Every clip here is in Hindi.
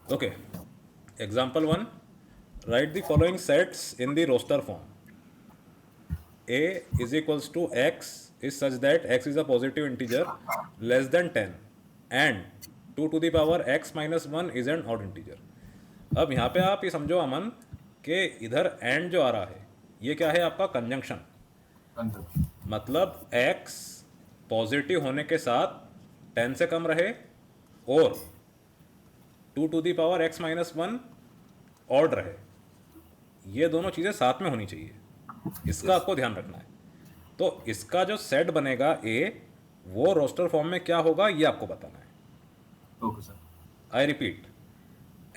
Okay, example 1, write the following sets in the roster form. A is equals to x is such that x is a positive integer less than 10 and 2 to the power x minus 1 is an odd integer. अब यहाँ पे आप ये समझो अमन कि इधर एंड जो आ रहा है ये क्या है आपका कंजंक्शन, कंजंक्शन। मतलब x पॉजिटिव होने के साथ 10 से कम रहे और 2 to the power x minus 1 odd रहे, ये दोनों चीज़ें साथ में होनी चाहिए, इसका आपको ध्यान रखना है। तो इसका जो सेट बनेगा ए, वो रोस्टर फॉर्म में क्या होगा ये आपको बताना है। Okay sir. I repeat,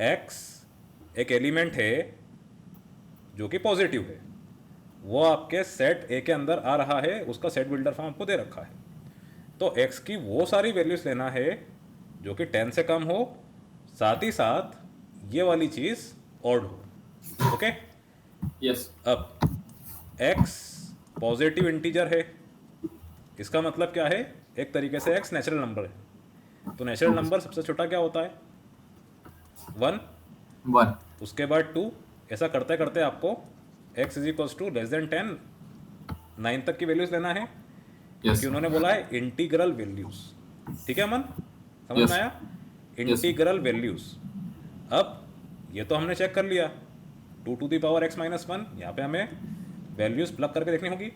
x एक एलिमेंट है जो कि पॉजिटिव है, वो आपके सेट ए के अंदर आ रहा है, उसका सेट बिल्डर फॉर्म आपको दे रखा है। तो एक्स की वो सारी वैल्यूज लेना है जो कि 10 से कम हो, साथ ही साथ ये वाली चीज़ ऑड हो। Okay, yes. अब x पॉजिटिव इंटीजर है, इसका मतलब क्या है, एक तरीके से x नेचुरल नंबर है। तो नेचुरल नंबर सबसे छोटा क्या होता है, 1, 1। उसके बाद 2, ऐसा करते करते आपको x is equals to less than 10 9 तक की वैल्यूज लेना है, क्योंकि उन्होंने बोला है इंटीग्रल वैल्यूज। ठीक है मन, समझ में आया? Integral values. अब ये तो हमने चेक कर लिया, 2 to the power x minus 1, यहाँ पे हमें वैल्यूज प्लग करके देखनी होगी।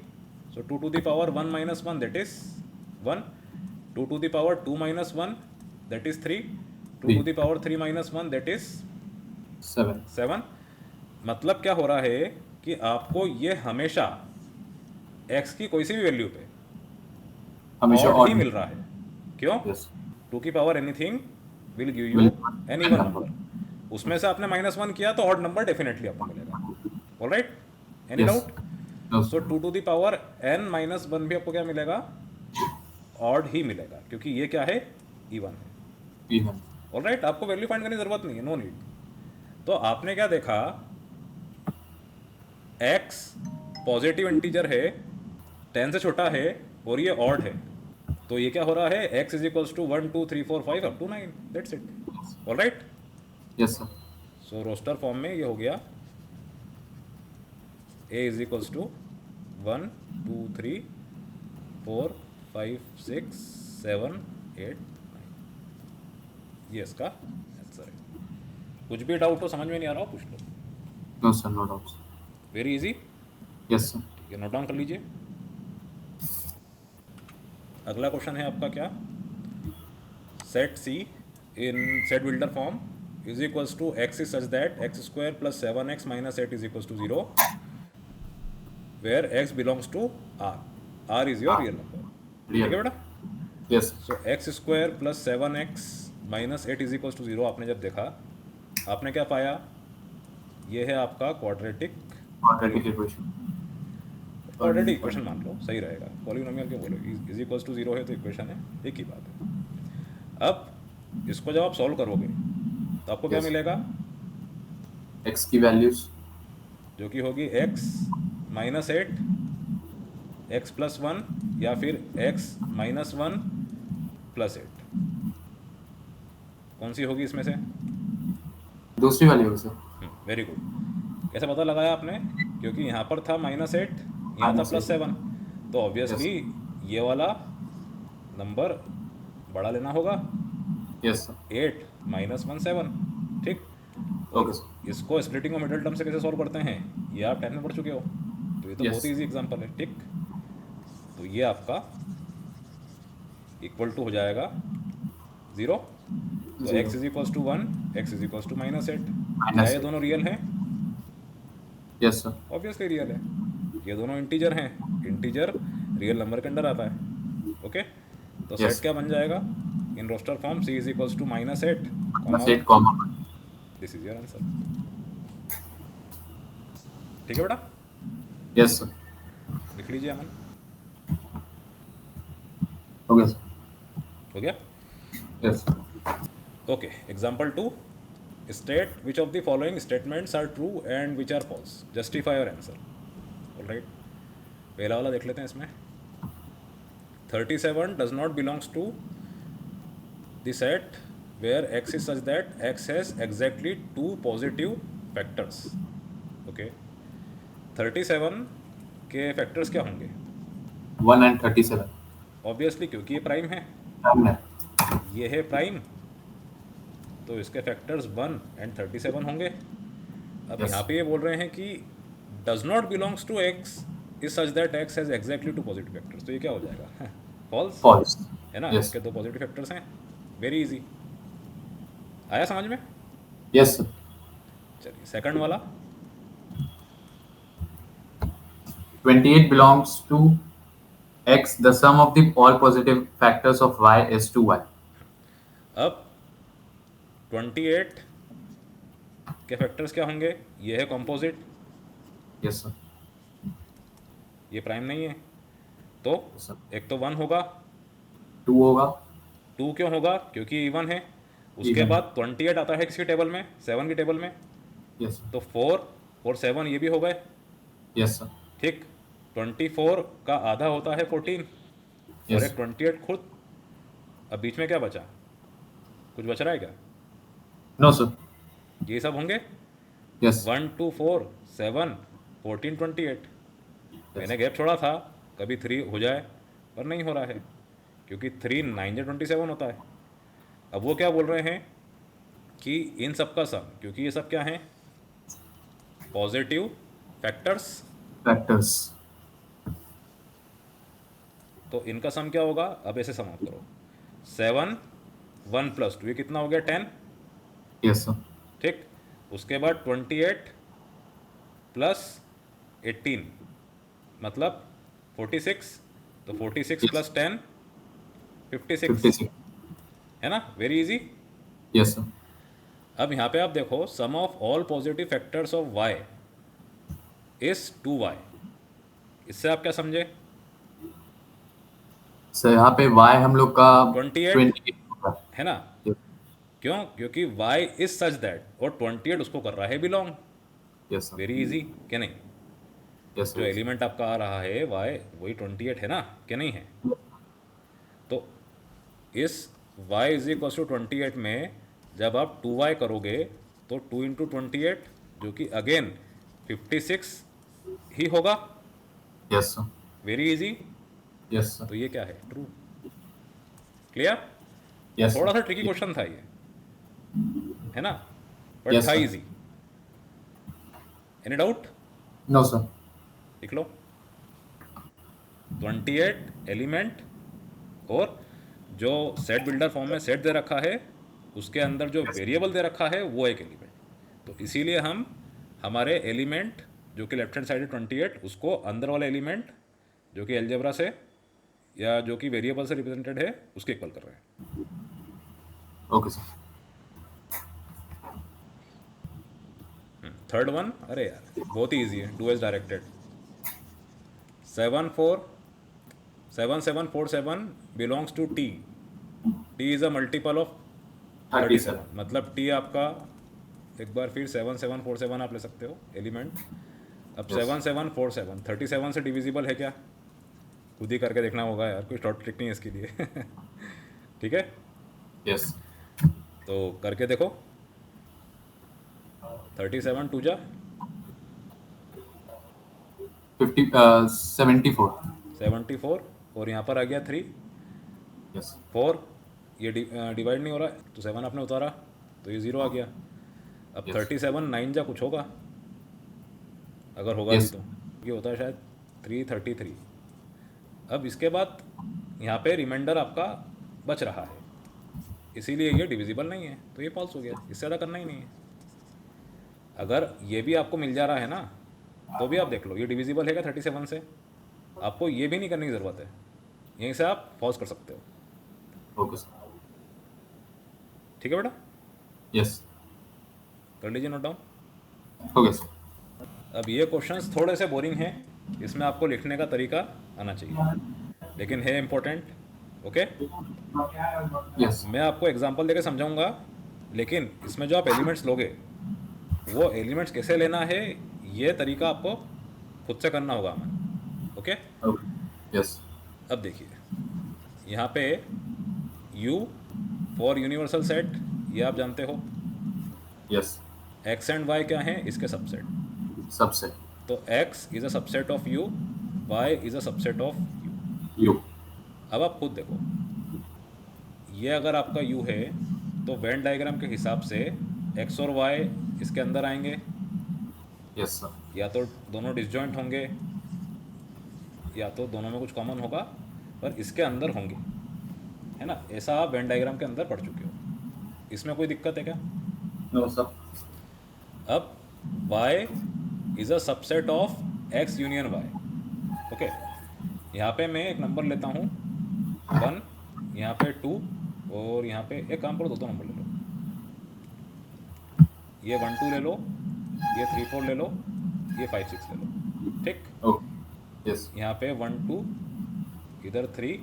So 2 to the power 1 minus 1 that is 1, 2 to the power 2 minus 1 that is 3, 2 to the power 3 minus 1 that is 7। मतलब क्या हो रहा है कि आपको ये हमेशा x की कोई सी भी वैल्यू पे हमेशा ऑड ही ऑड। मिल रहा है। क्यों? यस। 2 की power anything will give you will an even number, उसमें से आपने माइनस 1 किया तो ऑड नंबर डेफिनेटली आपको मिलेगा। All right, any yes. Doubt? So 2 to the power n minus 1 भी आपको क्या मिलेगा, ऑड ही मिलेगा, क्योंकि ये क्या है, इवन है। इवन। ऑल राइट, आपको वैल्यू फाइंड करने की जरूरत नहीं है, नो नीड। तो आपने क्या देखा, x पॉजिटिव इंटीजर है, 10 से छोटा है और ये ऑड है, तो ये क्या हो रहा है, x is equals to 1 2 3 4 5 up to 9, that's it. All right, yes sir. So roster form में ये हो गया a इज इक्वल्स टू 1 2 3 4 5 6 7 8 9, ये इसका आंसर है। कुछ भी डाउट हो, समझ में नहीं आ रहा हो, पूछ लो। No sir, no doubts. Very easy. Yes sir. ठीक है, नोट डाउन कर लीजिए। अगला क्वेश्चन है आपका क्या, set C in set builder form is equals to x is such that x square plus 7x minus 8 is equals to 0 where x belongs to r is your real number. ठीक है बेटा? Yes. So x square plus 7x minus 8 is equals to 0 आपने जब देखा, आपने क्या पाया, ये है आपका quadratic quadratic equation. Quadratic equation मान लो, सही रहेगा। पॉलिनोमियल क्यों बोलो, इज इक्वल्स टू 0 है तो इक्वेशन है, एक ही बात है। अब इसको जब आप सॉल्व करोगे तो आपको क्या Yes. मिलेगा, एक्स की वैल्यूज जो कि होगी x माइनस 8, एक्स प्लस 1 या फिर x माइनस 1 प्लस 8, कौन सी होगी इसमें से? दूसरी वाली होगी सर। Very good. कैसे पता लगाया आपने? क्योंकि यहाँ पर था माइनस 8, यहाँ था प्लस 7, तो ऑब्वियसली ये वाला नंबर बड़ा लेना होगा, यस सर। 8 माइनस 1 7। ठीक, ओके और सर। इसको स्प्लिटिंग और मिडिल टर्म से कैसे सॉल्व करते हैं, ये आप 10 में पढ़ चुके हो, तो ये तो बहुत Yes. ही ईजी एग्जांपल है। ठीक, तो ये आपका इक्वल टू हो जाएगा 0, तो Zero. x is equals to 1, x is equals to minus 8। क्या Minus ये eight. दोनों रियल हैं? Yes sir. ऑब्वियसली रियल है। ये दोनों इंटीजर हैं, इंटीजर रियल नंबर के अंदर आता है। ओके, तो सेट यस। क्या बन जाएगा in roster form, c is equals to minus 8 comma 8 1, comma. This is your answer. ठीक है बेटा, यस सर। लिख लीजिए अमन। Okay sir. हो गया? Yes. Okay, example 2, state which of the following statements are true and which are false, justify your answer. All right, पहला वाला देख लेते हैं। इसमें 37 does not belongs to the set where x is such that x has exactly 2 positive factors. Okay 37 के फैक्टर्स क्या होंगे? 1 and 37. ऑब्वियसली क्योंकि ये प्राइम है, Prime है. ये है प्राइम, तो इसके फैक्टर्स 1 and 37 होंगे. अब Yes. यहाँ पे ये बोल रहे हैं कि does not belongs to x is such that x has exactly 2 positive factors. तो ये क्या हो जाएगा? False False. है ना. Yes. इसके 2 पॉजिटिव फैक्टर्स हैं. Very easy. आया समझ में? Yes, sir. चलिए सेकंड वाला. 28 belongs to x. The sum of the all positive factors of y is 2y. अब 28 के फैक्टर्स क्या होंगे? ये है कॉम्पोजिट, Yes, sir. ये प्राइम नहीं है, तो Yes, sir. एक तो 1 होगा. 2 होगा. 2 क्यों होगा? क्योंकि इवन है. उसके Even. बाद 28 आता है किसकी टेबल में? 7 की टेबल में. Yes, sir. तो 4 और 7 ये भी हो गए. Yes, sir. ठीक. 24 का आधा होता है 14 और Yes. एक 28 खुद. अब बीच में क्या बचा? कुछ बच रहा है क्या? No, sir. ये सब होंगे. Yes. 1 2 4 7 14 28. मैंने गैप छोड़ा था कभी 3 हो जाए, पर नहीं हो रहा है क्योंकि 3 9 या 27 होता है. अब वो क्या बोल रहे हैं कि इन सब का सम, क्योंकि ये सब क्या हैं? Positive factors, Factors. तो इनका सम क्या होगा? अब ऐसे समाप्त करो. 7 1 + 2 ये कितना हो गया? 10. Yes, sir. ठीक. उसके बाद 28 + 18 मतलब 46. तो 46 Yes. + 10 56 56. है ना. Very easy. Yes, sir. अब यहाँ पे आप देखो sum of all positive factors of y is 2y. इससे आप क्या समझे? सर यहाँ पे y हम लोग का 28 28 होगा. है ना. Yes. क्यों? क्योंकि y इज सच दैट और 28 उसको कर रहा है belong. Yes, sir. Very easy कि नहीं? Yes, जो sir. एलिमेंट आपका आ रहा है y वही 28 है ना, कि नहीं है? तो इस y = 28 में जब आप 2y करोगे तो 2 × 28 जो कि अगेन 56 ही होगा. Yes, sir. Very easy. Yes, sir. तो ये क्या है? ट्रू. क्लियर? Yes, थोड़ा sir. सा ट्रिकी क्वेश्चन था ये, है ना, बट Yes, था sir. Easy. Any doubt? No, sir. लिख लो. 28 एलिमेंट और जो सेट बिल्डर फॉर्म में सेट दे रखा है उसके अंदर जो वेरिएबल दे रखा है वो एक एलिमेंट. तो इसीलिए हम हमारे एलिमेंट जो कि लेफ्ट हैंड साइड है 28 उसको अंदर वाला एलिमेंट जो कि एलजेब्रा से या जो कि वेरिएबल से रिप्रेजेंटेड है उसके इक्वल कर रहे हैं. Okay, sir. थर्ड वन, अरे यार बहुत ही ईजी है. 2s directed. 7747 belongs to T. T is a multiple of 37. मतलब टी आपका एक बार फिर 7747 आप ले सकते हो एलिमेंट. अब Yes. 7747 37 से डिविजिबल है क्या? खुद ही करके देखना होगा यार, कोई शॉर्ट ट्रिक नहीं है इसके लिए. ठीक है, Yes. तो करके देखो. 37 2 जा 74. 74 और यहाँ पर आ गया 3 Yes. 4. ये डिवाइड नहीं हो रहा है तो 7 आपने उतारा तो ये 0 आ गया. अब Yes. 37 9 जा कुछ होगा, अगर होगा Yes. भी तो ये होता है शायद 333. अब इसके बाद यहाँ पे रिमाइंडर आपका बच रहा है, इसीलिए ये डिविजिबल नहीं है, तो ये फॉल्स हो गया. इससे ज़्यादा करना ही नहीं है. अगर ये भी आपको मिल जा रहा है ना तो भी आप देख लो ये डिविजिबल है क्या 37 से. आपको ये भी नहीं करने की ज़रूरत है, यहीं से आप फॉल्स कर सकते हो. Okay, sir. ठीक है बेटा, Yes. कर लीजिए नोट डाउन. Okay, sir. अब ये क्वेश्चंस थोड़े से बोरिंग हैं, इसमें आपको लिखने का तरीका आना चाहिए, लेकिन है इम्पोर्टेंट. Okay, Yes. मैं आपको एग्जांपल देके समझाऊंगा, लेकिन इसमें जो आप एलिमेंट्स लोगे वो एलिमेंट्स कैसे लेना है ये तरीका आपको खुद से करना होगा हमें. Okay, Okay. Yes. अब देखिए यहाँ पे U फॉर यूनिवर्सल सेट ये आप जानते हो। Yes. एक्स एंड वाई क्या हैं? इसके सबसेट। Subset. तो x is a subset of U, Y is a subset of U. U. अब आप खुद देखो, ये अगर आपका यू है तो वेन डायग्राम के हिसाब से एक्स और वाई इसके अंदर आएंगे, Yes, sir. या तो दोनों डिसजॉइंट होंगे या तो दोनों में कुछ कॉमन होगा, पर इसके अंदर होंगे, है ना? ऐसा आप वेन डायग्राम के अंदर पढ़ चुके हो। इसमें कोई दिक्कत है क्या? No, sir. अब y is a subset of x union y। Okay, यहाँ पे मैं एक नंबर लेता हूँ 1, यहाँ पे 2, और यहाँ पे एक काम करो, दो नंबर ले लो। ये 1 2 ले लो, ये 3 4 ले लो, ये 5 6 ले लो। ठीक, Oh. Yes. यहाँ पे 1 2, इधर 3,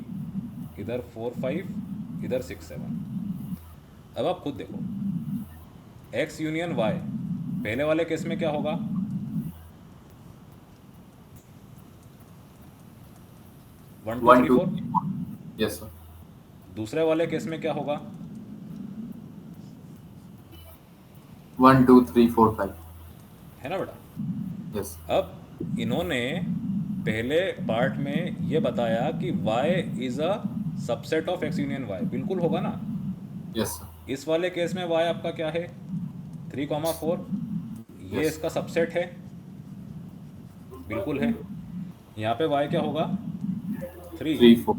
इधर 4 5, इधर 6 7। अब आप खुद देखो, x यूनियन y पहले वाले केस में क्या होगा? 1 2 One, 3 two, 4। three, four. Yes, sir. दूसरे वाले केस में क्या होगा? 1, 2, 3, 4, 5. है ना बेटा? Yes. अब इन्होंने पहले पार्ट में ये बताया कि y is a subset of x union y, बिल्कुल होगा ना? Yes, sir. इस वाले केस में y आपका क्या है? 3,4। ये Yes. इसका सबसेट है, बिल्कुल है। यहाँ पे y क्या होगा? 3 3, 4.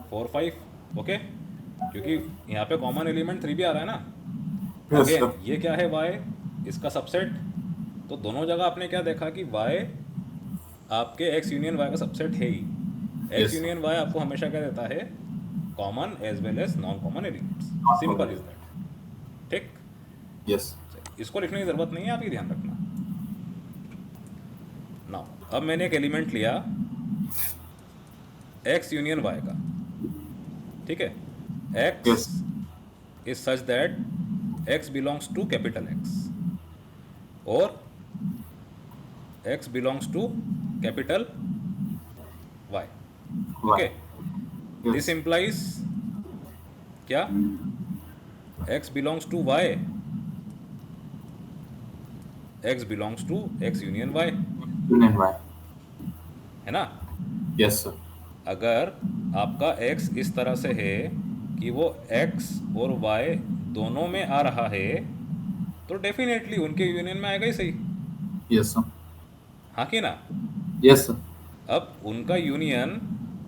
4 5। ओके, क्योंकि यहाँ पे कॉमन एलिमेंट 3 भी आ रहा है ना। Yes, again sir. ये क्या है? y इसका सबसेट। तो दोनों जगह आपने क्या देखा कि y आपके x यूनियन y का सबसेट है ही। x Yes, sir. Union y आपको हमेशा क्या देता है? Common as well as non common elements. Simple is that. ठीक, Yes. इसको लिखने की ज़रूरत नहीं है, आप ही ध्यान रखना। नाउ अब मैंने एक एलिमेंट लिया x यूनियन y का, ठीक है? x Yes. Is such that x belongs to capital X और x belongs to capital Y। Why? Okay, this Yes. Implies क्या? x belongs to y, x belongs to x union y, Union Y. है ना? Yes, sir. अगर आपका x इस तरह से है कि वो x और y दोनों में आ रहा है, तो डेफिनेटली उनके यूनियन में आएगा ही सही, Yes, sir. हाँ कि ना? Yes, sir. अब उनका यूनियन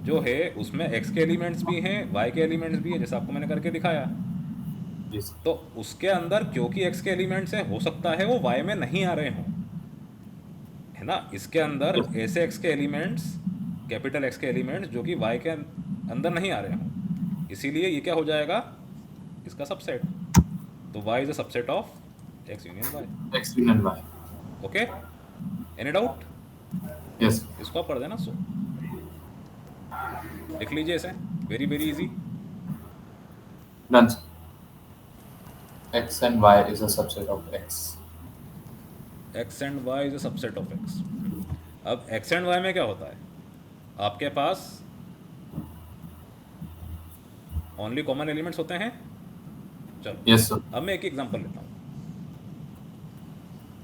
जो है उसमें x के एलिमेंट्स भी हैं, y के एलिमेंट्स भी हैं, जैसा आपको मैंने करके दिखाया। Yes, sir. तो उसके अंदर क्योंकि x के एलिमेंट्स हैं, हो सकता है वो y में नहीं आ रहे हों, है ना? इसके अंदर Yes. ऐसे x के एलिमेंट्स, कैपिटल X के एलिमेंट्स जो कि y के अंदर नहीं आ रहे हों, इसीलिए ये क्या हो जाएगा? इसका सबसेट। तो y is a subset of x union y। X Union Y. Okay, any doubt? Yes. इसको आप पढ़ देना। सो लिख लीजिए इसे, very very easy. Done, sir. X and Y is a subset of X. x and y is a subset of x। अब x एंड y में क्या होता है? आपके पास ओनली कॉमन एलिमेंट्स होते हैं। चलो Yes, sir. अब मैं एक एग्जांपल लेता हूँ,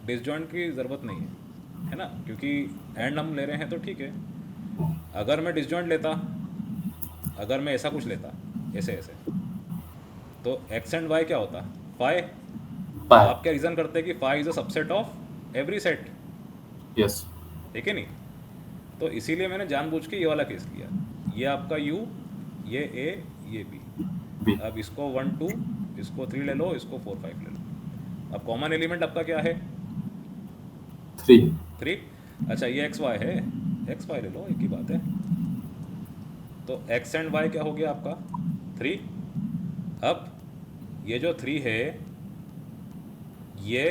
डिसजॉइंट की ज़रूरत नहीं है ना? क्योंकि एंड हम ले रहे हैं तो ठीक है। अगर मैं डिसजॉइंट लेता, अगर मैं ऐसा कुछ लेता, ऐसे ऐसे, तो x एंड y क्या होता? फाई। Pi. आप क्या रीज़न करते हैं कि phi is a subset of every set, Yes. ठीक है नहीं? तो इसीलिए मैंने जानबूझ के ये वाला केस लिया। ये आपका u, ये a, ये b। B. अब इसको 1 2, इसको 3 ले लो, इसको 4 5 ले लो। अब कॉमन एलिमेंट आपका क्या है? 3. 3। अच्छा, ये एक्स वाई है, एक्स वाई ले लो, एक ही बात है। तो एक्स एंड वाई क्या हो गया आपका? 3। अब ये जो 3 है ये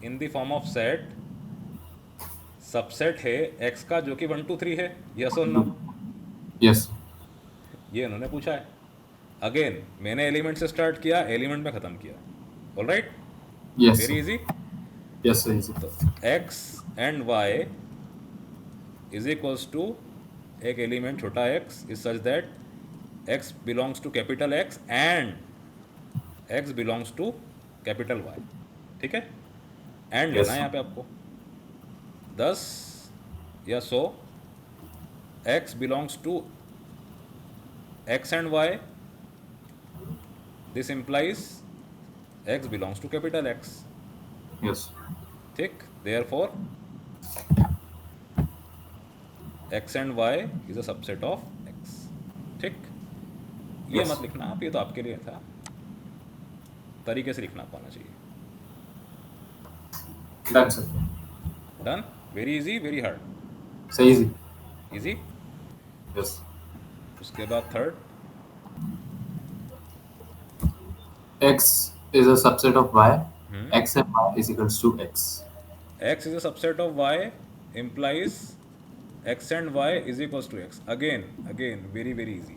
in the form of set subset है एक्स का, जो कि 1 2 3 है। यस और नो? Yes. ये इन्होंने पूछा है। अगेन मैंने एलिमेंट से स्टार्ट किया, एलिमेंट में ख़त्म किया। All right, Yes. Very Sir. Easy. Yes, sir. Easy. तो x and y is equals to एक एलिमेंट छोटा x is such that x belongs to capital X and x belongs to capital Y, ठीक है, एंड Yes. लेना है यहाँ पे आपको 10 या 100 x belongs to x and y, this implies x belongs to capital X, Yes. ठीक, therefore x and y is a subset of x, ठीक। ये Yes. मत लिखना आप, ये तो आपके लिए था, तरीके से लिखना पाना चाहिए। Done, sir. Done, very easy very hard? So easy. Easy. Yes. उसके बाद third, X is a subset of Y. X and Y is equals to X. x is a subset of y implies x and y is equals to x। Again again very very easy,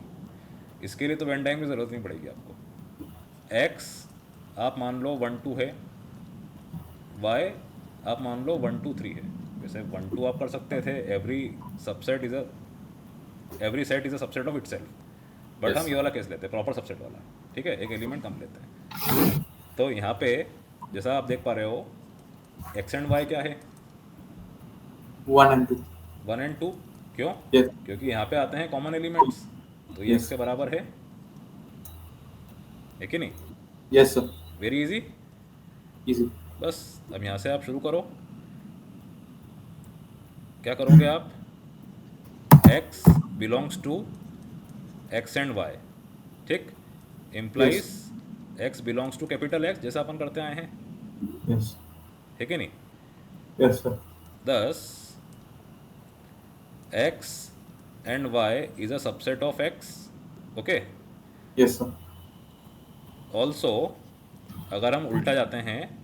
इसके लिए तो वेन टाइम की ज़रूरत नहीं पड़ेगी आपको। x आप मान लो 1 2 है, y आप मान लो 1 2 3 है। वैसे 1 2 आप कर सकते थे, every set is a subset of itself, but Yes. हम ये वाला केस लेते हैं, प्रॉपर सबसेट वाला, ठीक है, एक एलिमेंट कम लेते हैं। तो यहाँ पे जैसा आप देख पा रहे हो x एंड y क्या है, 1 and 2. 1 एंड 2, क्यों? Yes. क्योंकि यहाँ पे आते हैं कॉमन एलिमेंट्स, तो ये Yes. x के बराबर है कि नहीं? Yes, sir. Very easy. Easy. बस अब यहाँ से आप शुरू करो, क्या करोगे आप, x belongs to x and y, ठीक, implies x belongs to capital X, जैसा अपन करते आए हैं, Yes. है कि नहीं? Yes, sir. thus x and y is a subset of x, okay? Yes, sir. also अगर हम उल्टा जाते हैं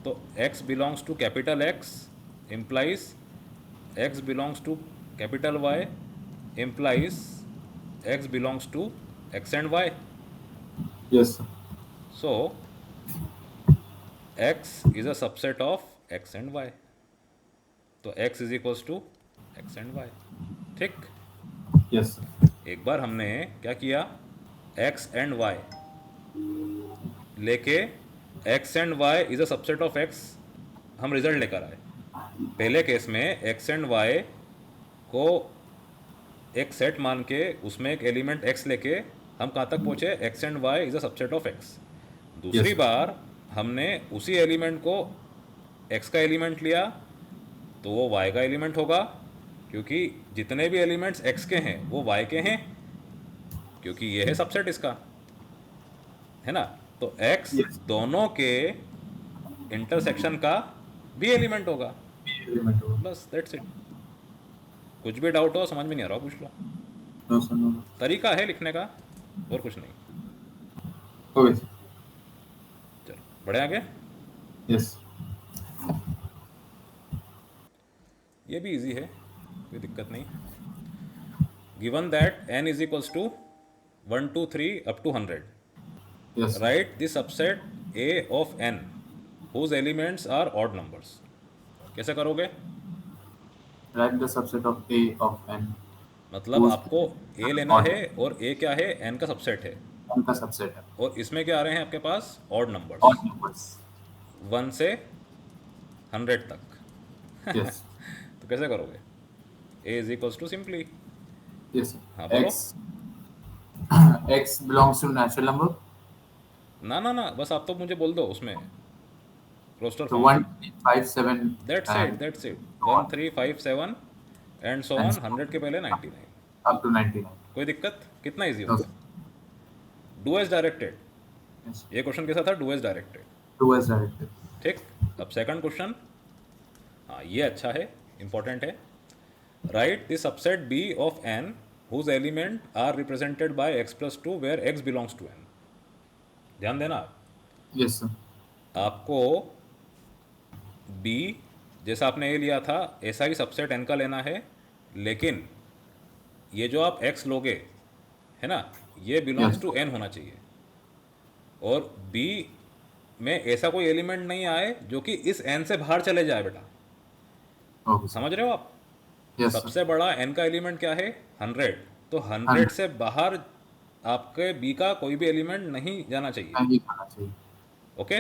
तो x belongs to capital X implies x belongs to capital Y implies x belongs to x and y, Yes, sir. so x is a subset of x and y, तो x is equals to x and y, ठीक। Yes, sir. एक बार हमने क्या किया, x एंड y लेके x and y is a subset of x हम रिजल्ट लेकर आए। पहले केस में x एंड y को एक सेट मान के उसमें एक एलिमेंट x लेके हम कहाँ तक पहुँचे, x and y is a subset of x। दूसरी Yes. बार हमने उसी एलिमेंट को x का एलिमेंट लिया तो वो y का एलिमेंट होगा, क्योंकि जितने भी एलिमेंट्स x के हैं वो y के हैं, क्योंकि ये है सबसेट इसका, है ना। तो x Yes. दोनों के इंटरसेक्शन का भी एलिमेंट होगा, Element over. बस दैट्स इट। कुछ भी डाउट हो, समझ में नहीं आ रहा हो, पूछ लो, No, sir. No. तरीका है लिखने का और कुछ नहीं। Okay, sir. चलो बढ़े आगे, Yes. ये भी इजी है, कोई दिक्कत नहीं। Given that n is equals to 1 2 3 up to 100, Yes. Write the subset a of n whose elements are odd numbers. कैसे करोगे, Write the subset of A of n. मतलब Whose आपको a लेना odd है और a क्या है, n का सबसेट है, n का subset है. और इसमें क्या आ रहे हैं आपके पास, ऑड Odd नंबर्स, numbers. 1 से 100 तक। Yes. तो कैसे करोगे, a is equals to simply, Yes. Sir. हाँ बोलो। X belongs to natural number. ना ना ना, बस आप तो मुझे बोल दो उसमें roster So form, 1, 5, 7. That's it 1 3 5 7 and so on, 100 के पहले 99, Up to 99. कोई दिक्कत, कितना इजी No, होगा। sir. Do as directed, Yes. ये क्वेश्चन कैसा था, do as directed, 2 as directed. ठीक। अब सेकंड क्वेश्चन, हाँ ये अच्छा है, इंपॉर्टेंट है। Write the subset b of n whose element are represented by x plus 2 where x belongs to n। ध्यान देना, Yes, sir. आपको b जैसा आपने ये लिया था ऐसा ही सबसेट n का लेना है, लेकिन ये जो आप x लोगे है ना, ये बिलोंग्स Yes. टू n होना चाहिए, और b में ऐसा कोई एलिमेंट नहीं आए जो कि इस n से बाहर चले जाए बेटा, Okay, sir. समझ रहे हो आप। Yes, sir. सबसे बड़ा n का एलिमेंट क्या है, 100, तो 100 से बाहर आपके बी का कोई भी एलिमेंट नहीं जाना चाहिए। नहीं जाना चाहिए। Okay,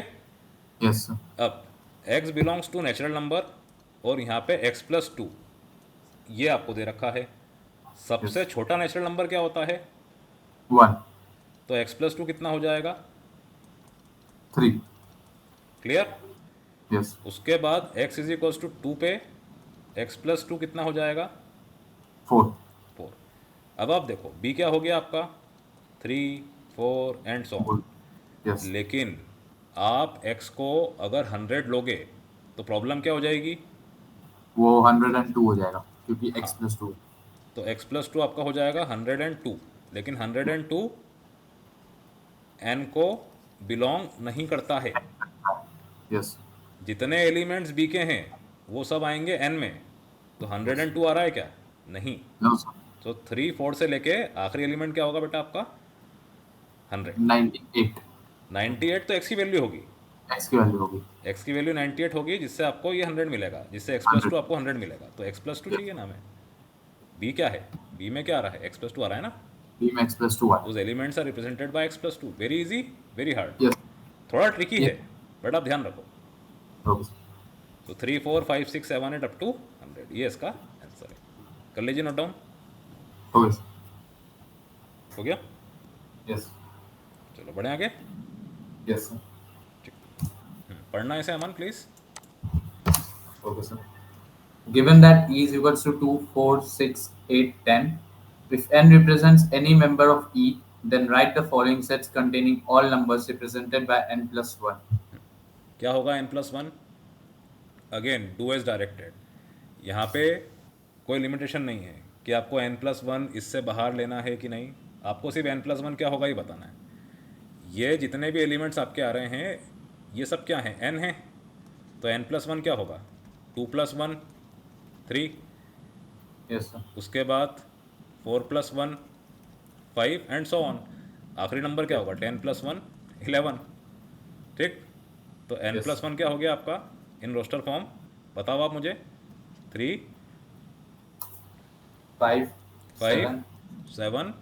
yes sir. अब x belongs to natural number और यहाँ पे x+2 ये आपको दे रखा है। सबसे यस। छोटा नेचुरल नंबर क्या होता है? 1 तो x+2 कितना हो जाएगा? 3। क्लियर? यस। उसके बाद x इज इक्वल्स टू 2 पे x+2 कितना हो जाएगा? 4। 4। अब आप देखो b क्या हो गया आपका? 3, 4 एंड सो ऑन। यस। लेकिन आप x को अगर 100 लोगे तो प्रॉब्लम क्या हो जाएगी? वो 102 हो जाएगा क्योंकि हाँ, x+2। तो x+2 आपका हो जाएगा 102, लेकिन 102 n को बिलोंग नहीं करता है। यस। जितने एलिमेंट्स b के हैं वो सब आएंगे n में, तो 102 आ रहा है क्या? नहीं। No sir. तो 3, 4 से लेके आखिरी एलिमेंट क्या होगा बेटा आपका? 100। 98 98 तो x की वैल्यू होगी। x की वैल्यू होगी। x की वैल्यू 98 होगी, जिससे आपको ये 100 मिलेगा, जिससे x+2 100। आपको 100 मिलेगा। तो x+2 चाहिए ना हमें। b क्या है? b में क्या आ रहा है? x+2 आ रहा है ना। b में x+2 आ उस elements are represented by x+2। Very easy, very hard. Yes. थोड़ा ट्रिकी ये है बट आप ध्यान रखो। ओके। तो 3, 4, 5, 6, 7, 8 अप टू 100 ये इसका आंसर है। कर लीजिए नोट डाउन। ओके। हो गया? यस। चलो बढ़े आगे। Yes sir. पढ़ना इसे Aman please. Okay sir. Given that E is equals to 2, 4, 6, 8, 10, if n represents any member of E, then write the following sets containing all numbers represented by n plus 1. क्या होगा n+1? Again do as directed. यहाँ पे कोई लिमिटेशन नहीं है कि आपको n+1 इससे बाहर लेना है कि नहीं। आपको सिर्फ n+1 क्या होगा ही बताना है। ये जितने भी एलिमेंट्स आपके आ रहे हैं ये सब क्या हैं? n है। तो n+1 क्या होगा? 2+1 3, Yes, sir. उसके बाद 4+1 5 एंड सो ऑन। आखिरी नंबर क्या होगा? 10+1 11। ठीक, तो Yes. n+1 क्या हो गया आपका इन रोस्टर फॉर्म? बताओ आप मुझे। 3, 5, 5, 7. 7,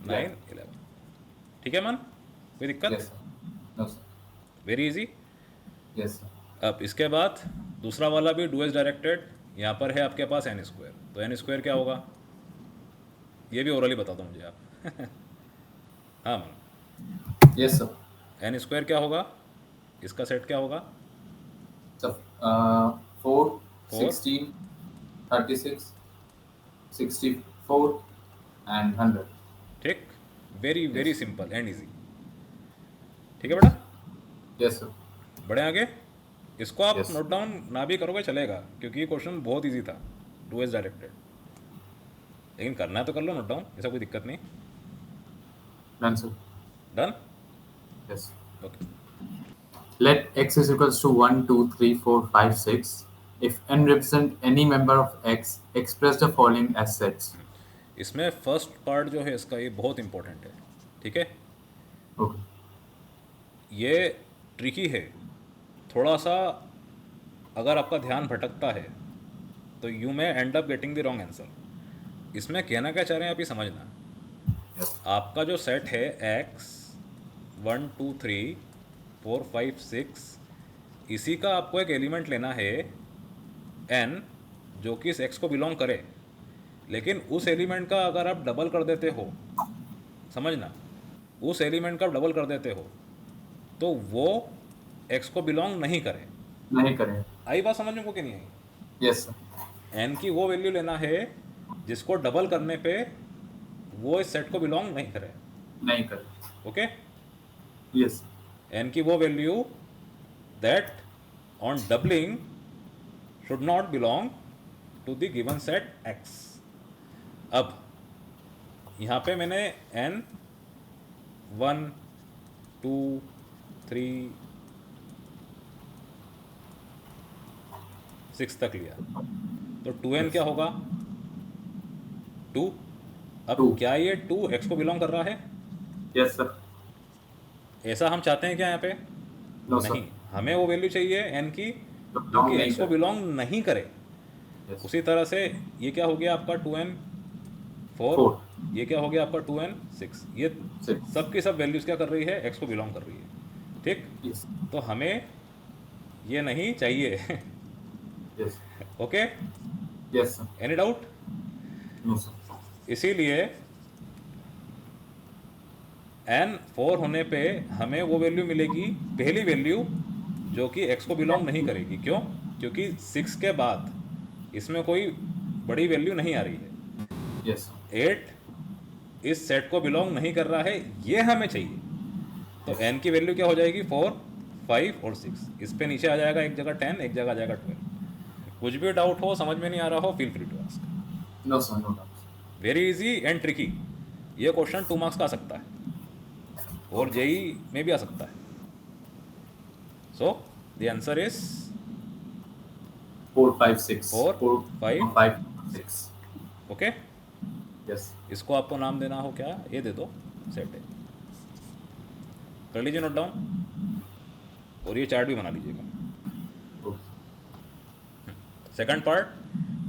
9, 11। ठीक है मन, कोई दिक्कत? Yes, sir. No, sir. Very easy. Yes, sir. अब इसके बाद दूसरा वाला भी डू एज डायरेक्टेड। यहाँ पर है आपके पास n स्क्वायर, तो n स्क्वायर क्या होगा? ये भी ओरली बता दो मुझे आप। हाँ मन, Yes, sir. n स्क्वायर क्या होगा? इसका सेट क्या होगा? So, 4, 4, 16, 36, 64, and 100. ठीक, very very Yes. Simple and easy. ठीक है बेटा, Yes, sir. बढ़े आगे। इसको आप Yes. नोट डाउन ना भी करोगे चलेगा, क्योंकि ये क्वेश्चन बहुत इजी था डू एज डायरेक्टेड। लेकिन करना है तो कर लो नोट डाउन, ऐसा कोई दिक्कत नहीं। Done, sir. Done? Yes. Okay. Let x is equals to 1, 2, 3, 4, 5, 6. If n represent any member of x, express the following as sets. इसमें फर्स्ट पार्ट जो है इसका ये बहुत इंपॉर्टेंट है। ठीक है, Okay. ये ट्रिकी है थोड़ा सा। अगर आपका ध्यान भटकता है तो you may and up getting the wrong answer. इसमें कहना क्या चाह रहे हैं आप ये समझना। Yes. आपका जो सेट है x 1, 2, 3, 4, 5, 6, इसी का आपको एक एलिमेंट लेना है n जो कि इस x को बिलोंग करे। लेकिन उस एलिमेंट का अगर आप डबल कर देते हो, समझना, उस एलिमेंट का आप डबल कर देते हो तो वो x को बिलोंग नहीं करे। नहीं करें। आई बात समझ में को कि नहीं आई? Yes, sir. n की वो वैल्यू लेना है जिसको डबल करने पे वो इस सेट को बिलोंग नहीं करे। नहीं करें। Okay, Yes. n की वो value that on doubling should not belong to the given set x। अब यहाँ पे मैंने n 1, 2, 3, 6 तक लिया, तो 2n क्या होगा? 2। अब 2. क्या ये 2 x को बिलोंग कर रहा है? Yes, sir. ऐसा हम चाहते हैं क्या यहाँ पे? No, sir. नहीं, हमें वो वैल्यू चाहिए n की जो Belong कि नहीं x को करे। बिलोंग नहीं करे। Yes. उसी तरह से ये क्या हो गया आपका 2n 4, 4. ये क्या हो गया आपका 2 and 6, ये सब की सब वैल्यूज़ क्या कर रही है, x को बिलोंग कर रही है, ठीक। Yes. तो हमें ये नहीं चाहिए। Yes. Okay, Yes, sir. Any doubt? No, sir. इसीलिए n 4 होने पे हमें वो वैल्यू मिलेगी, पहली वैल्यू जो कि x को बिलोंग नहीं करेगी। क्यों? क्योंकि 6 के बाद इसमें कोई बड़ी वैल्यू नहीं आ रही है। Yes, sir. 8 इस सेट को बिलोंग नहीं कर रहा है, ये हमें चाहिए। तो n की वैल्यू क्या हो जाएगी, 4, 5 और 6। इस पे नीचे आ जाएगा एक जगह 10, एक जगह आ जाएगा 12। कुछ भी डाउट हो, समझ में नहीं आ रहा हो, feel free to ask. No, sir. No doubt. Very easy and tricky. ये क्वेश्चन 2 मार्क्स का आ सकता है और जेई में भी आ सकता है। So the answer is 4, 5, 6. 4, 4, 5, 5, 6. Okay. Yes. इसको आपको नाम देना हो क्या, ये दे दो, सेट है, कर लीजिए नोट डाउन, और ये चार्ट भी बना लीजिएगा। Okay. Second part,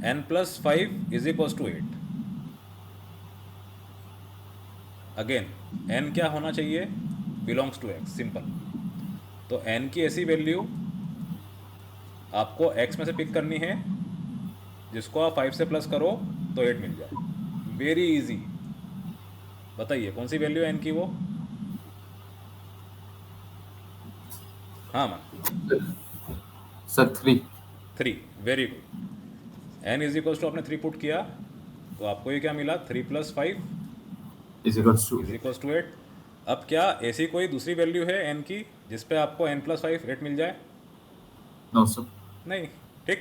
n+5 is equals to 8। Again n क्या होना चाहिए, बिलोंग्स टू x, सिंपल। तो n की ऐसी वैल्यू आपको x में से पिक करनी है जिसको आप 5 से प्लस करो तो 8 मिल जाए। Very easy. बताइए कौन सी वैल्यू है n की वो? हाँ ma'am, Sir, 3. 3। Very good. n is equals to आपने 3 पुट किया तो आपको ये क्या मिला, 3 + 5 Is equals to is equals to 8। अब क्या ऐसी कोई दूसरी वैल्यू है n की जिस पे आपको n+5 8 मिल जाए? No, sir. नहीं, ठीक।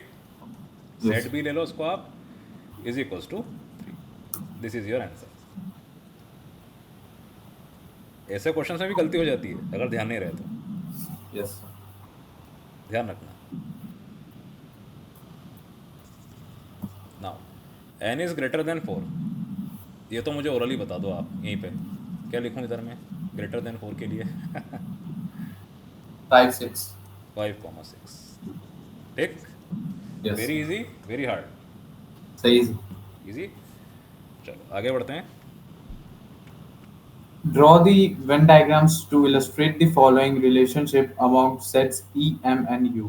Yes. सेट भी ले लो उसको आप, is equals to 3। This is your answer. ऐसे क्वेश्चन में भी गलती हो जाती है अगर ध्यान नहीं रहे तो, Yes, sir. ध्यान रखना। Now n is greater than 4। ये तो मुझे ओरली बता दो आप यहीं पे, क्या लिखूं इधर में ग्रेटर देन 4 के लिए? 5, 6. 5,6, ठीक। Yes. Very easy, very hard? सही है. इजी। चलो आगे बढ़ते हैं। Draw the Venn diagrams to illustrate the following relationship among sets E, M, and U,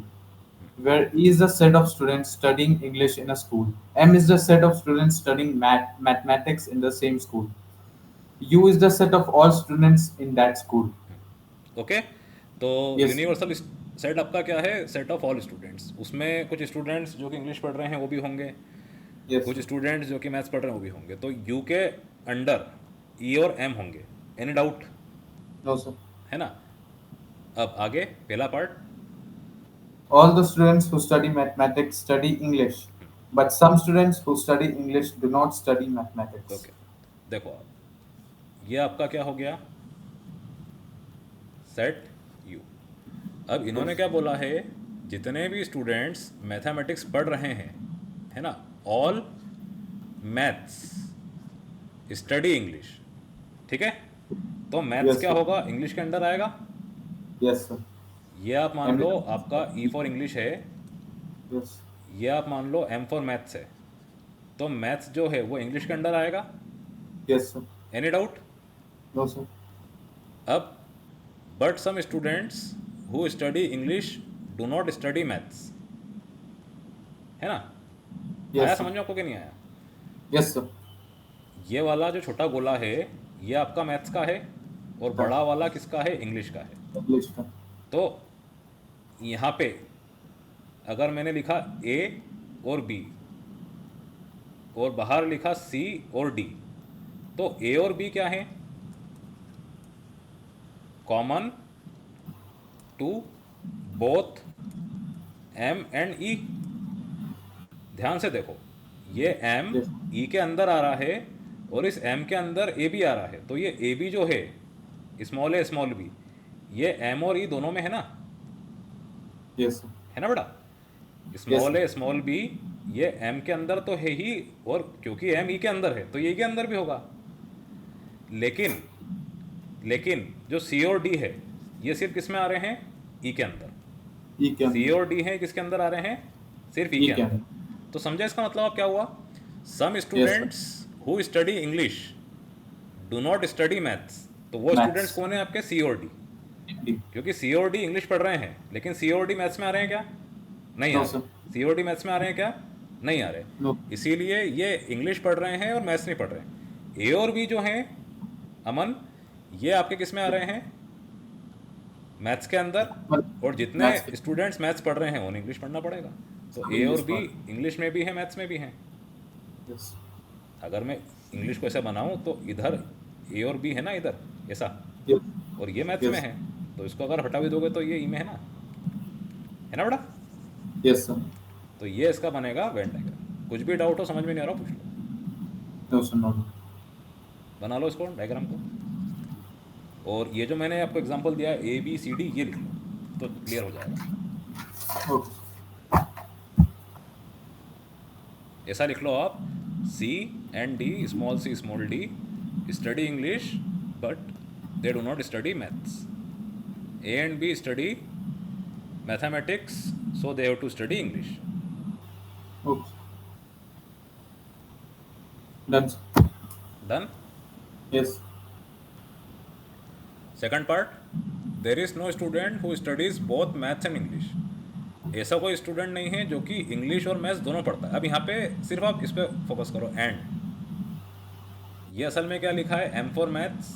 where E is the set of students studying English in a school, M is the set of students studying mathematics in the same school, U is the set of all students in that school. Okay, तो Yes. यूनिवर्सल सेट आपका क्या है, सेट ऑफ ऑल स्टूडेंट्स। उसमें कुछ स्टूडेंट्स जो कि इंग्लिश पढ़ रहे हैं वो भी होंगे, Yes. कुछ स्टूडेंट्स जो कि मैथ्स पढ़ रहे हैं वो भी होंगे। तो यू के अंडर ई और एम होंगे। Any doubt? No, sir. है ना। अब आगे पहला part, All the students who study mathematics study English, but some students who study English do not study mathematics. Okay. देखो आप, ये आपका क्या हो गया, सेट यू। अब इन्होंने क्या बोला है, जितने भी स्टूडेंट्स मैथमेटिक्स पढ़ रहे हैं, है ना, ऑल मैथ्स स्टडी इंग्लिश, ठीक है। तो मैथ्स Yes, क्या sir. होगा, इंग्लिश के अंडर आएगा। Yes, sir. ये आप मान लो आपका ई फॉर इंग्लिश है, Yes. ये आप मान लो एम फॉर मैथ्स है। तो मैथ्स जो है वो इंग्लिश के अंडर आएगा। Yes, sir. Any doubt? No, sir. अब but some students who study English do not study maths, है ना। Yes, आया sir. समझ में आपको कि नहीं आया? Yes, sir. ये वाला जो छोटा गोला है ये आपका मैथ्स का है और बड़ा वाला किसका है, इंग्लिश का है। English का. तो यहाँ पे अगर मैंने लिखा ए और बी और बाहर लिखा सी और डी, तो ए और बी क्या है, common to both M and E. ध्यान से देखो, ये एम Yes. ई के अंदर आ रहा है और इस एम के अंदर ए बी आ रहा है। तो ये ए बी जो है, स्मॉल ए स्मॉल बी, ये एम और ई दोनों में है ना, Yes, sir. है ना बेटा। स्मॉल ए स्मॉल बी ये एम के अंदर तो है ही, और क्योंकि एम ई के अंदर है तो ये के अंदर भी होगा। लेकिन जो सी और डी है ये सिर्फ किस में आ रहे हैं, ई के अंदर। E क्या? सी और डी है किसके अंदर आ रहे हैं, सिर्फ ई E के क्या? अंदर। तो समझे इसका मतलब अब क्या हुआ, some students who study English do not study maths, तो वो स्टूडेंट्स कौन है आपके? सी और डी, क्योंकि सी और डी इंग्लिश पढ़ रहे हैं, लेकिन सी और डी मैथ्स में आ रहे हैं क्या? नहीं आ नो रहे। सर, सी और डी मैथ्स में आ रहे हैं क्या? नहीं आ रहे। नो। इसीलिए ये इंग्लिश पढ़ रहे हैं और मैथ्स नहीं पढ़ रहे हैं। ए और बी जो हैं अमन, ये आपके किस में आ रहे हैं? मैथ्स के अंदर। और जितने मैथ्स स्टूडेंट्स मैथ्स पढ़ रहे हैं उन्हें इंग्लिश पढ़ना पड़ेगा। तो ए और बी इंग्लिश में भी है, मैथ्स में भी हैं। यस अगर मैं इंग्लिश को ऐसा बनाऊं तो इधर ए और बी है ना, इधर ऐसा, और ये मैथ्स में यस है, तो इसको अगर हटा भी दोगे तो ये ई में है ना बेटा? Yes sir. तो ये इसका बनेगा वेन डायग्राम। कुछ भी डाउट हो, समझ में नहीं आ रहा, पूछ लो, नो सर, नो। बना लो इसको, डायग्राम को। और ये जो मैंने आपको एग्जांपल दिया है ए बी सी डी, ये लिख लो तो क्लियर हो जाएगा। ओके। ऐसा लिख लो आप, C and D, small C small D, study English but they do not study maths. A and B study mathematics, so they have to study English. Okay, done sir. Done. Yes. Second part, there is no student who studies both maths and English. ऐसा कोई स्टूडेंट नहीं है जो कि इंग्लिश और मैथ्स दोनों पढ़ता है। अब यहाँ पे सिर्फ आप इस पर फोकस करो, एंड। ये असल में क्या लिखा है? M for maths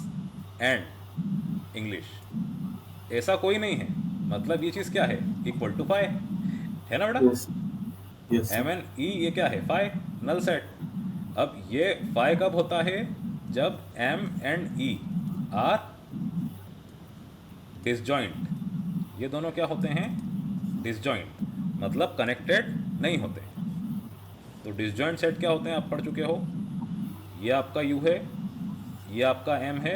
and English. ऐसा कोई नहीं है, मतलब ये चीज़ क्या है? इक्वल टू फाइव, है ना बेटा? Yes. Yes M N E, ये क्या है? Phi, null set. अब ये फाइव कब होता है? जब M and E are disjoint. ये दोनों क्या होते हैं? डिसजॉइंट, मतलब कनेक्टेड नहीं होते। तो डिसजॉइंट सेट क्या होते हैं? आप पढ़ चुके हो। ये आपका यू है, ये आपका एम है,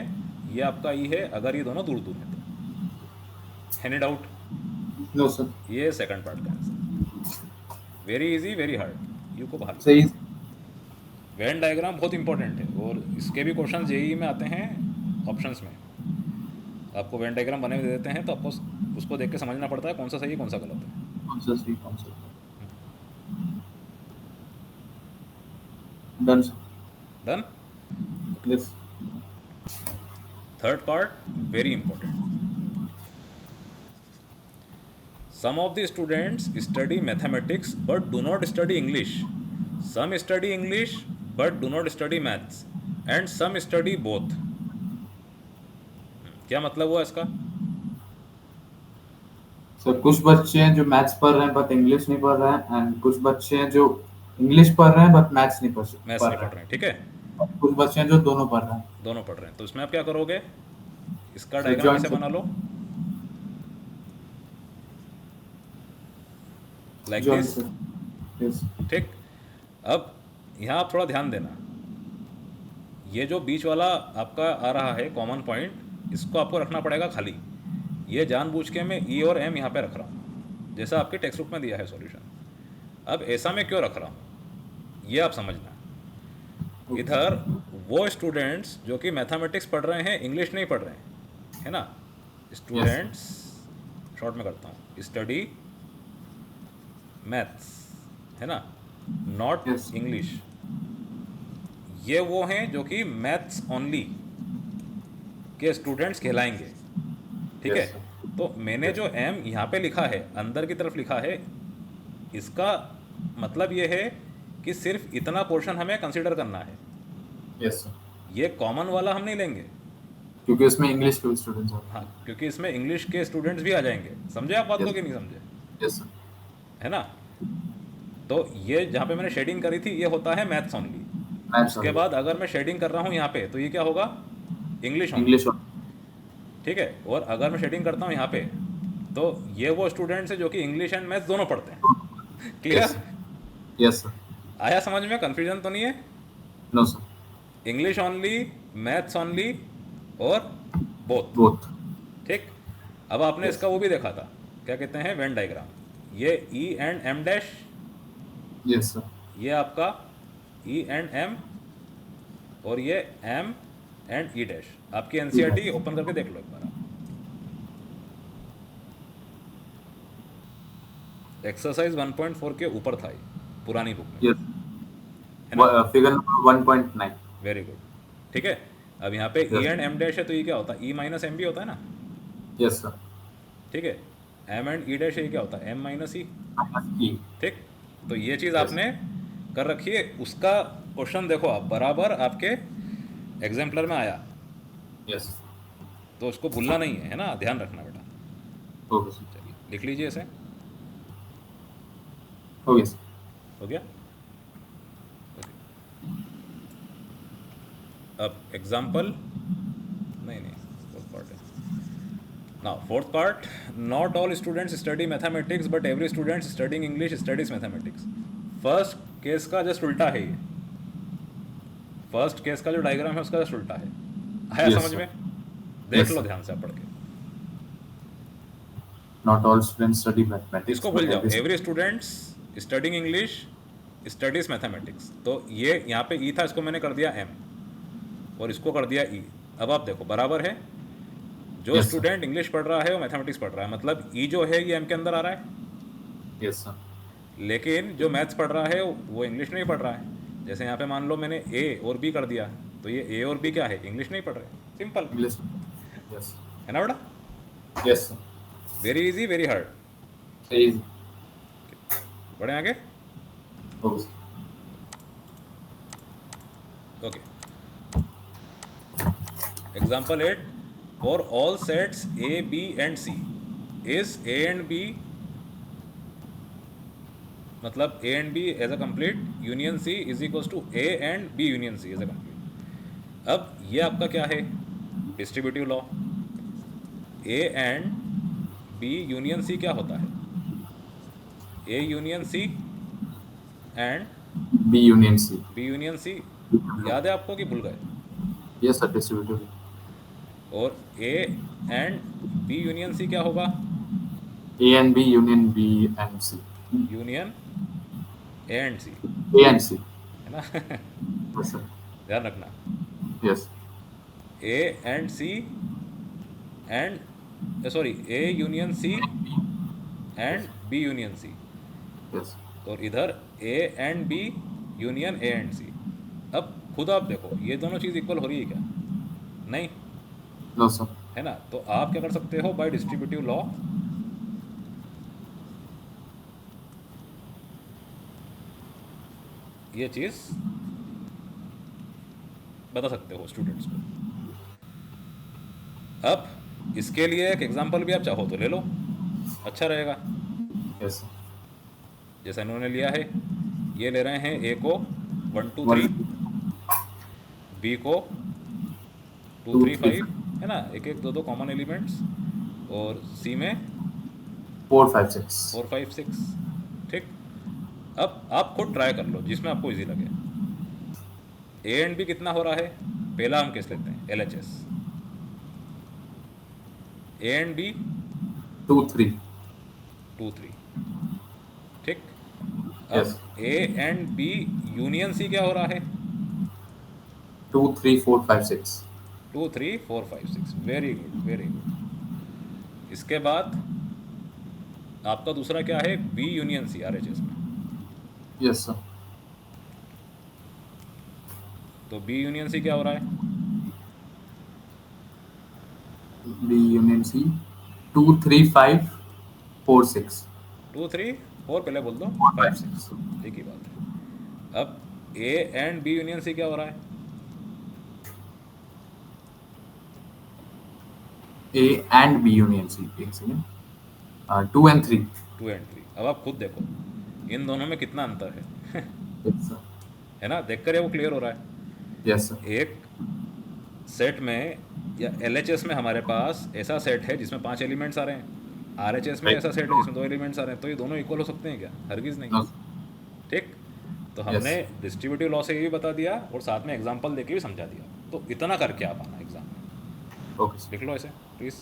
ये आपका ई है, अगर ये दोनों दूर दूर हैं तो। Any doubt? No sir. ये सेकंड पार्ट का आंसर। Very easy, very hard, U को बाहर। सही। वेन डायग्राम बहुत इंपॉर्टेंट है, और इसके भी क्वेश्चन जेईई में आते हैं ऑप्शंस में। आपको वेन डायग्राम बने हुए दे देते हैं, तो आपको उसको देख के समझना पड़ता है कौन सा सही है कौन सा गलत है। कौन सा सही, कौन सा? Done sir. Done. Yes. Third part, very important. Some of the students study mathematics but do not study English, some study English but do not study maths, and some study both. क्या मतलब हुआ इसका? सर कुछ बच्चे हैं जो मैथ्स पढ़ रहे हैं बट इंग्लिश नहीं पढ़ रहे हैं, एंड कुछ बच्चे हैं जो इंग्लिश पढ़ रहे हैं बट मैथ्स नहीं पढ़ मैथ्स नहीं पढ़ रहे हैं, ठीक है। और कुछ बच्चे हैं जो दोनों पढ़ रहे हैं। दोनों पढ़ रहे हैं, तो इसमें आप क्या करोगे? इसका So, डायग्राम join ऐसे बना लो, like join this, sir. Yes. ठीक। अब यहाँ आप थोड़ा ध्यान देना, ये जो बीच वाला आपका आ रहा है कॉमन पॉइंट, इसको आपको रखना पड़ेगा खाली। ये जानबूझ के मैं ई और एम यहाँ पे रख रहा हूँ, जैसा आपके टेक्स्ट बुक में दिया है सॉल्यूशन। अब ऐसा मैं क्यों रख रहा हूँ, ये आप समझना। इधर वो स्टूडेंट्स जो कि मैथमेटिक्स पढ़ रहे हैं, इंग्लिश नहीं पढ़ रहे हैं, है ना? स्टूडेंट्स, शॉर्ट में करता हूँ, स्टडी मैथ्स, है ना, नॉट Yes. इंग्लिश। ये वो हैं जो कि मैथ्स ओनली के स्टूडेंट्स कहलाएंगे, ठीक है। Yes, sir. तो मैंने जो एम यहाँ पे लिखा है, अंदर की तरफ लिखा है, इसका मतलब ये है कि सिर्फ इतना पोर्शन हमें कंसिडर करना है। Yes sir. ये कॉमन वाला हम नहीं लेंगे, क्योंकि इसमें इंग्लिश के स्टूडेंट्स हैं। हाँ, क्योंकि इसमें इंग्लिश के स्टूडेंट्स भी आ जाएंगे। समझे आप बात को Yes. कि नहीं समझे? Yes sir. है ना? तो ये जहाँ पे मैंने शेडिंग करी थी, ये होता है मैथ्स ओनली। मैथ्स उसके बाद अगर मैं शेडिंग कर रहा हूँ यहाँ पे, तो ये क्या होगा? English only, English. ठीक है। और अगर मैं शेडिंग करता हूँ यहाँ पे, तो ये वो स्टूडेंट्स हैं जो कि इंग्लिश एंड मैथ्स दोनों पढ़ते हैं। क्लियर? Yes sir. आया समझ में? कन्फ्यूजन तो नहीं है? No sir. English only, maths only और बोथ, बोथ। ठीक। अब आपने इसका वो भी देखा था, क्या कहते हैं, वेन डायग्राम। ये E and M dash, yes sir. ये आपका ई एंड एम, और ये एम एंड ई डैश। आपकी एनसीईआरटी ओपन करके देख लो एक बार आप। एक्सरसाइज 1.4 के ऊपर था ये, पुरानी बुक में, यस। है ना? Figure number 1.9। वेरी गुड, ठीक है। अब यहाँ पे ई Yes. एंड एम डैश है तो ये क्या होता है, ई माइनस एम भी होता है ना, Yes, sir. ठीक है। एम एंड ई डैश है, ये क्या होता है, एम माइनस ई, E. ठीक। तो ये चीज़ Yes. आपने कर रखी है। उसका क्वेश्चन देखो आप, बराबर आपके एग्जाम्पलर में आया, Yes. तो उसको भूलना नहीं है ना, ध्यान रखना बेटा। Okay, sir. चलिए लिख लीजिए इसे, Okay, sir. हो गया। ओके, अब एग्जाम्पल, नहीं नहीं, फोर्थ पार्ट है। Now fourth part, not all students study mathematics but every student studying English studies mathematics. First case का जस्ट उल्टा है ये, फर्स्ट केस का जो डायग्राम है उसका जस्ट उल्टा है। आया Yes, समझ sir. में? देख Yes, लो sir. ध्यान से आप पढ़ के। Not all students study mathematics, इसको but भूल जाओ, every every students studying English studies mathematics. तो ये यहाँ पे ई था, इसको मैंने कर दिया एम, और इसको कर दिया ई। अब आप देखो बराबर है, जो Yes, sir. स्टूडेंट इंग्लिश पढ़ रहा है वो मैथमेटिक्स पढ़ रहा है, मतलब ई जो है ये एम के अंदर आ रहा है। Yes, sir. लेकिन जो मैथ्स पढ़ रहा है वो इंग्लिश नहीं पढ़ रहा है। जैसे यहाँ पे मान लो मैंने ए और बी कर दिया, तो ये ए और बी क्या है, इंग्लिश नहीं पढ़ रहे, सिंपल English. Yes. है ना बेटा। Yes, sir. Very easy very hard. Easy. बढ़े आगे। Okay, sir. Okay, example 8, for all sets A B and C is A and B, मतलब A and B as a complete union C is equals to A and B union C as a complete. अब ये आपका क्या है, distributive law. A and B union C क्या होता है, A union C and B union C. B union C. याद है आपको कि भूल गए? Yes, sir. Distributive. और A and B union C क्या होगा, A and B union B and C. Union A and C, A and C. है ना। Yes, sir. ध्यान रखना, Yes. A and C and, sorry, A union C and B union C, Yes. और इधर A and B union A and C. अब खुद आप देखो ये दोनों चीज़ इक्वल हो रही है क्या, नहीं No, sir. है ना। तो आप क्या कर सकते हो, बाय डिस्ट्रीब्यूटिव लॉ ये चीज़ बता सकते हो स्टूडेंट्स को। अब इसके लिए एक एग्जांपल भी आप चाहो तो ले लो, अच्छा रहेगा। Yes, sir. जैसा इन्होंने लिया है, ये ले रहे हैं ए को 1 2 3, बी को 2 3 5, है ना, एक एक दो दो कॉमन एलिमेंट्स, और सी में 4 5 6. 4 5 6, ठीक। अब आप खुद ट्राई कर लो जिसमें आपको इजी लगे। ए एंड बी कितना हो रहा है, पहला हम केस लेते हैं LHS, ए एंड बी 2 3. 2 3, ठीक। Yes. अब A and B union C क्या हो रहा है, 2 3 4 5 6. 2 3 4 5 6, वेरी गुड वेरी गुड। इसके बाद आपका दूसरा क्या है, बी यूनियन सी RHS में, Yes, sir. तो बी यूनियन सी क्या हो रहा है, B union C 2 3 5 4 6. 2 3 4, पहले बोल दो 4 5 5 6, 6. एक ही बात है। अब A and B union C क्या हो रहा है, A and B union C. एक सेकंड. 2 and 3. 2 एंड 3। अब आप खुद देखो इन दोनों में कितना अंतर है Yes, sir. है ना, देखकर ये वो क्लियर हो रहा है। Yes, sir. एक सेट में या LHS में हमारे पास ऐसा सेट है जिसमें 5 एलिमेंट्स आ रहे हैं, RHS में Right. ऐसा सेट है जिसमें 2 एलिमेंट्स आ रहे हैं, तो ये दोनों इक्वल हो सकते हैं क्या, हरगिज़ नहीं, No. ठीक। तो हमने डिस्ट्रीब्यूटिव लॉ से ये भी बता दिया और साथ में एग्जांपल देके भी समझा दिया। तो इतना करके आप आना एग्जाम में, Okay, sir. लिख लो ऐसे please.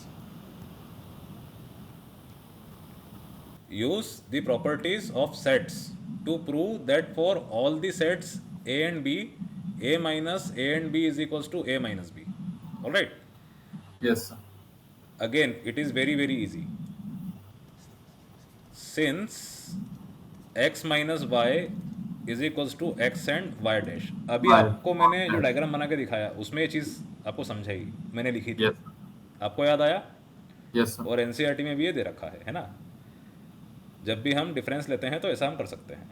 Use the properties of sets to prove that for all the sets A and B, A minus A and B is equals to A minus B. All right, Yes, sir. again it is very very easy, since x minus y is equals to x and y dash। अभी Y. आपको मैंने जो डायग्राम बना के दिखाया उसमें ये चीज़ आपको समझाई, मैंने लिखी थी, Yes. आपको याद आया? Yes, sir. और एनसीईआरटी में भी ये दे रखा है ना? जब भी हम डिफरेंस लेते हैं तो ऐसा हम कर सकते हैं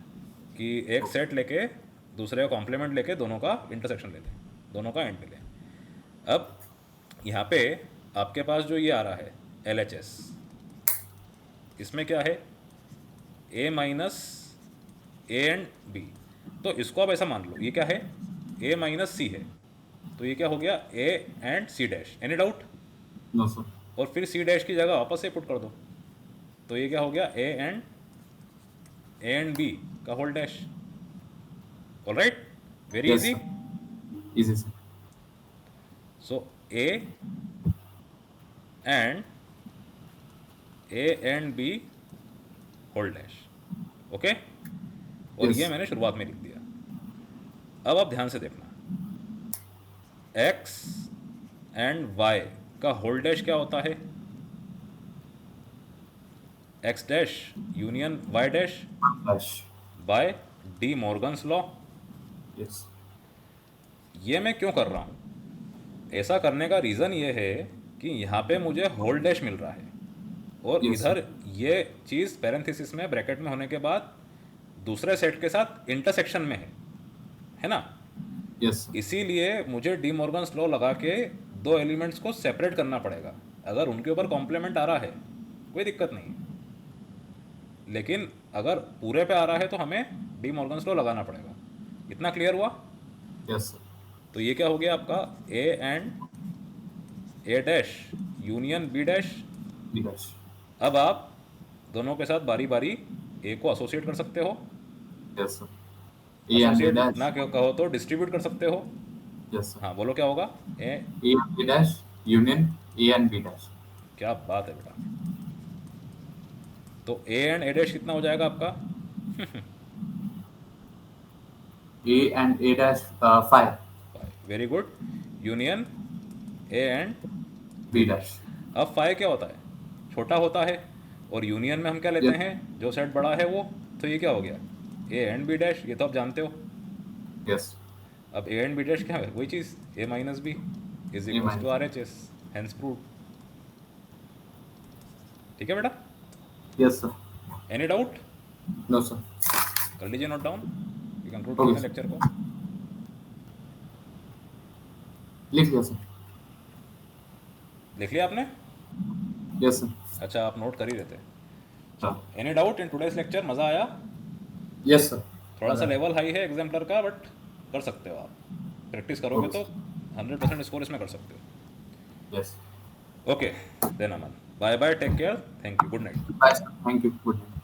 कि एक सेट लेके दूसरे का कॉम्प्लीमेंट लेके दोनों का इंटरसेक्शन ले लें, दोनों का एंड ले लें। अब यहाँ पे आपके पास जो ये आ रहा है LHS, इसमें क्या है? A minus A and B. तो इसको आप ऐसा मान लो, ये क्या है? A माइनस सी है, तो ये क्या हो गया? A and C dash. Any doubt? No, sir. और फिर C डैश की जगह वापस से पुट कर दो, तो ये क्या हो गया? A एंड B का whole dash. All right, very Yes, easy. sir. Easy, sir. So and A and B whole dash. Okay, और Yes. ये मैंने शुरुआत में लिख दिया। अब आप ध्यान से देखना, X एंड Y का होल डैश क्या होता है? X dash union Y dash Flash. By De Morgan's law. Yes. ये मैं क्यों कर रहा हूँ? ऐसा करने का रीज़न ये है कि यहाँ पे मुझे होल डैश मिल रहा है, और Yes, इधर ये चीज़ पैरेंथेसिस में ब्रैकेट में होने के बाद दूसरे सेट के साथ इंटरसेक्शन में है ना? Yes, sir. इसीलिए मुझे डी मॉर्गन्स लॉ लगा के दो एलिमेंट्स को सेपरेट करना पड़ेगा। अगर उनके ऊपर कॉम्प्लीमेंट आ रहा है कोई दिक्कत नहीं, लेकिन अगर पूरे पे आ रहा है तो हमें डी मॉर्गन्स लॉ लगाना पड़ेगा। इतना क्लियर हुआ? Yes, sir. तो ये क्या हो गया आपका? A and A dash union B dash. B dash. अब आप दोनों के साथ बारी बारी A को एसोसिएट कर सकते हो, Yes, sir. A and A associate dash. ना कहो तो डिस्ट्रीब्यूट कर सकते हो। Yes, sir. हाँ बोलो, क्या होगा? A, A and B dash. Union A and B dash. क्या बात है बेटा। तो A एंड A डैश कितना हो जाएगा आपका? A and A dash 5. Very good. Union A and, B dash. अब 5 क्या होता है? छोटा होता है, और यूनियन में हम क्या लेते Yes. हैं? जो सेट बड़ा है वो। तो ये क्या हो गया? A एंड B डैश, ये तो आप जानते हो। Yes. अब A एंड B डैश क्या है? वही चीज़, A minus B is equals to RHS, hence prove. ठीक है बेटा? Yes, sir. Any doubt? No, sir. कर लीजिए note down, you conclude Okay, करते हैं sir. लेक्चर को। लिख लिया, sir. लिख लिया आपने? Yes, sir. अच्छा, आप नोट कर ही रहते। हाँ. Any doubt in today's lecture? मज़ा आया? Yes, sir. थोड़ा सा लेवल हाई है एग्जाम्पलर का, बट कर सकते हो आप, प्रैक्टिस करोगे तो 100% स्कोर इसमें कर सकते हो। Yes. Okay then Aman, bye bye, take care, thank you, good night. Bye, sir. Thank you. Good night.